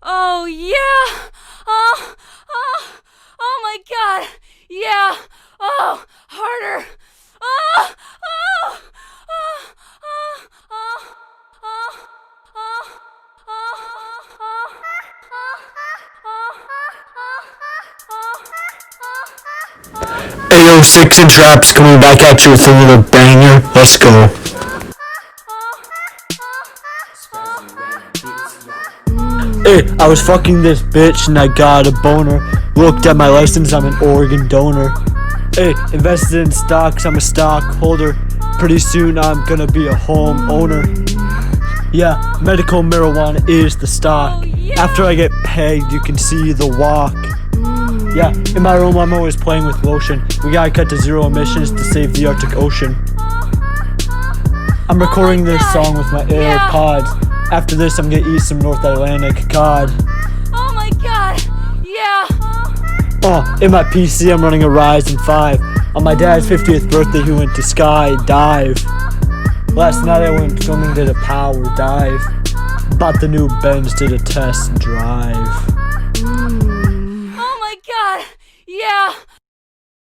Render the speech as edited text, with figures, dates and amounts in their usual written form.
Oh, yeah. Oh, oh, oh my God. Yeah. Oh, harder. Oh, oh, oh, oh, oh, oh, oh, Ayo, 6-inch Raps coming back at you with another banger. Let's go. Hey, I was fucking this bitch and I got a boner. Looked at my license, I'm an organ donor. Hey, invested in stocks, I'm a stockholder. Pretty soon I'm gonna be a home owner. Yeah, medical marijuana is the stock. After I get pegged, you can see the walk. Yeah, in my room I'm always playing with lotion. We gotta cut to zero emissions to save the Arctic Ocean. I'm recording this song with my AirPods. After this I'm gonna eat some North Atlantic cod. Oh my God. Yeah. In my PC I'm running a Ryzen 5. On my dad's 50th birthday he went to skydive. Last night I went swimming, did a power dive. Bought the new Benz, did a test drive. Oh my God. Yeah.